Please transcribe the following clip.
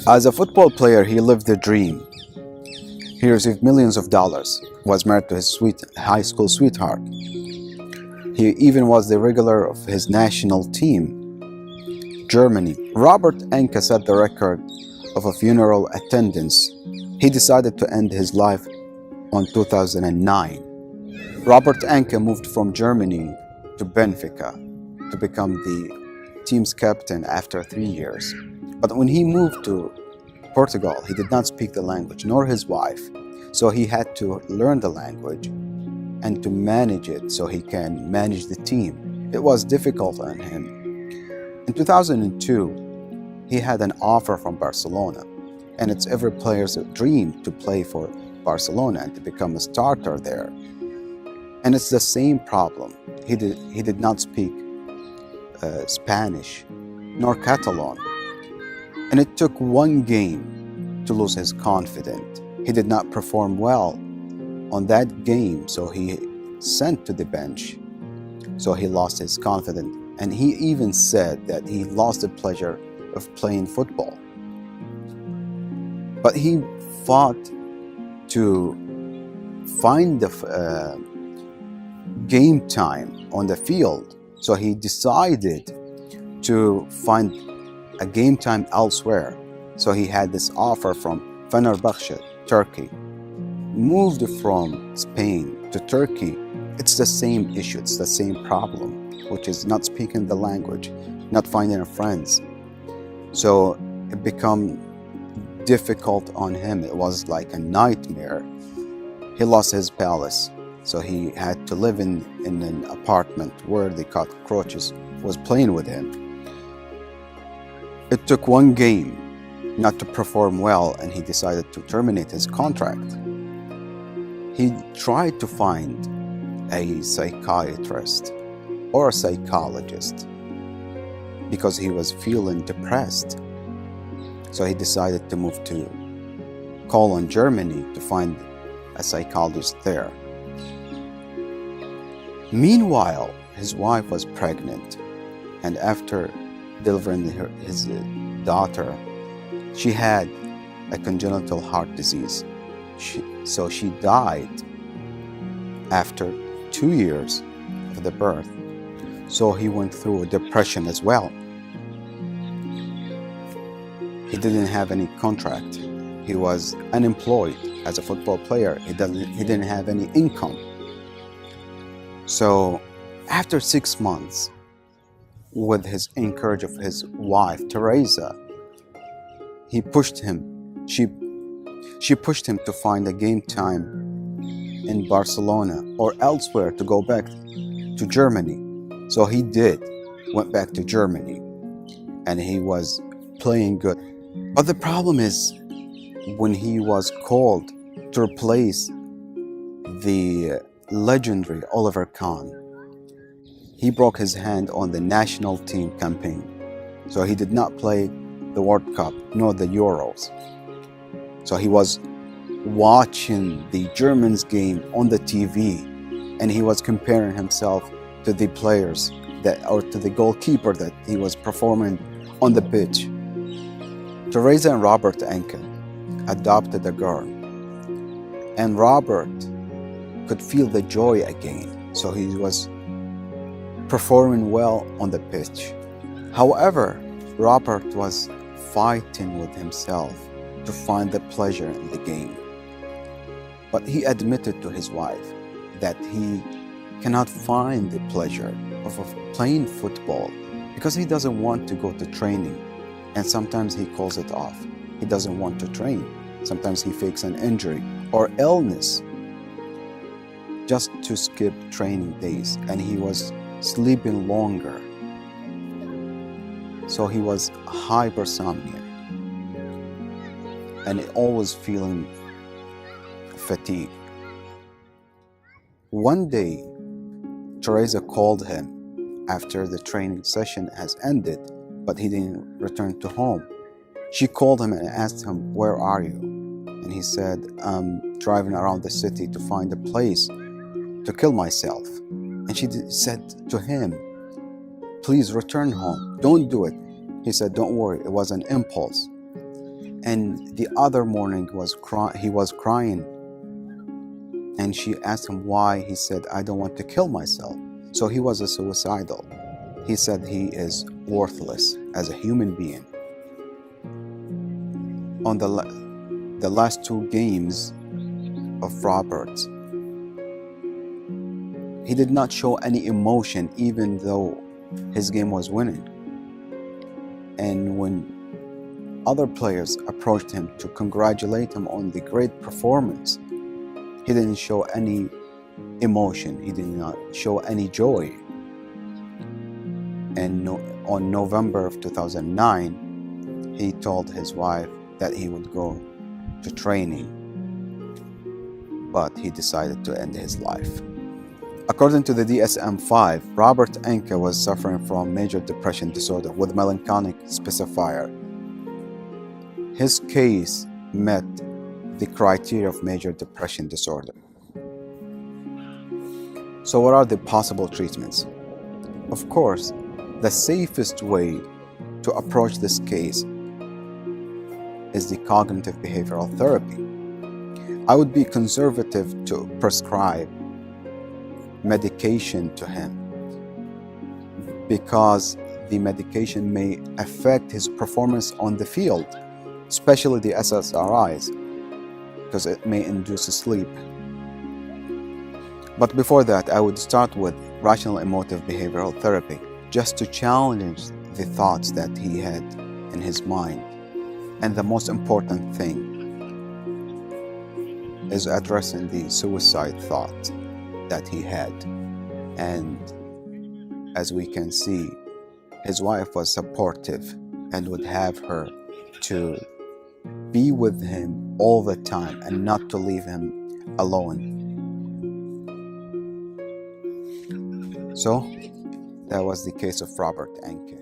As a football player, he lived the dream. He received millions of dollars, was married to his high school sweetheart. He even was the regular of his national team, Germany. Robert Enke set the record of a funeral attendance. He decided to end his life on 2009. Robert Enke moved from Germany to Benfica to become the team's captain after 3 years. But when he moved to Portugal, he did not speak the language, nor his wife. So he had to learn the language and to manage it so he can manage the team. It was difficult on him. In 2002, he had an offer from Barcelona, and it's every player's dream to play for Barcelona and to become a starter there. And it's the same problem. He did not speak Spanish nor Catalan. And it took one game to lose his confidence. He did not perform well on that game, so he sent to the bench. So he lost his confidence. And he even said that he lost the pleasure of playing football. But he fought to find the game time on the field. So he decided to find a game time elsewhere. So he had this offer from Fenerbahce, Turkey. Moved from Spain to Turkey. It's the same issue, it's the same problem, which is not speaking the language, not finding friends. So it became difficult on him. It was like a nightmare. He lost his palace, so he had to live in an apartment where the cockroaches was playing with him. It took one game not to perform well, and he decided to terminate his contract. He tried to find a psychiatrist or a psychologist because he was feeling depressed. So he decided to move to Cologne, Germany to find a psychologist there. Meanwhile, his wife was pregnant, and after delivering his daughter, she had a congenital heart disease. So she died after 2 years of the birth. So he went through a depression as well. He didn't have any contract. He was unemployed as a football player. He didn't have any income. So after 6 months, with his encouragement of his wife, Teresa, she pushed him to find a game time in Barcelona or elsewhere to go back to Germany. So he went back to Germany, and he was playing good. But the problem is, when he was called to replace the legendary Oliver Kahn, he broke his hand on the national team campaign. So he did not play the World Cup nor the Euros. So he was watching the Germans game on the TV, and he was comparing himself to the players or to the goalkeeper that he was performing on the pitch. Teresa and Robert Enke adopted a girl, and Robert could feel the joy again, so he was performing well on the pitch. However, Robert was fighting with himself to find the pleasure in the game. But he admitted to his wife that he cannot find the pleasure of playing football because he doesn't want to go to training, and sometimes he calls it off. He doesn't want to train. Sometimes he fakes an injury or illness just to skip training days, and he was sleeping longer. So he was hypersomnia and always feeling fatigue. One day, Teresa called him after the training session has ended, but he didn't return to home. She called him and asked him, "Where are you?" And he said, "I'm driving around the city to find a place to kill myself." And she said to him, "Please return home. Don't do it." He said, "Don't worry, it was an impulse." And the other morning he was crying, and she asked him why. He said, I don't want to kill myself. So he was suicidal. He said he is worthless as a human being. On the last two games of Robert, he did not show any emotion, even though his game was winning. And when other players approached him to congratulate him on the great performance, he didn't show any emotion. He did not show any joy. And on November of 2009, he told his wife that he would go to training, but he decided to end his life. According to the DSM-5, Robert Enke was suffering from major depression disorder with melancholic specifier. His case met the criteria of major depression disorder. So what are the possible treatments? Of course, the safest way to approach this case is the cognitive behavioral therapy. I would be conservative to prescribe medication to him because the medication may affect his performance on the field, especially the SSRIs, because it may induce sleep. But before that, I would start with rational emotive behavioral therapy, just to challenge the thoughts that he had in his mind. And the most important thing is addressing the suicide thought that he had. And as we can see, his wife was supportive and would have her to be with him all the time and not to leave him alone. So that was the case of Robert Enke.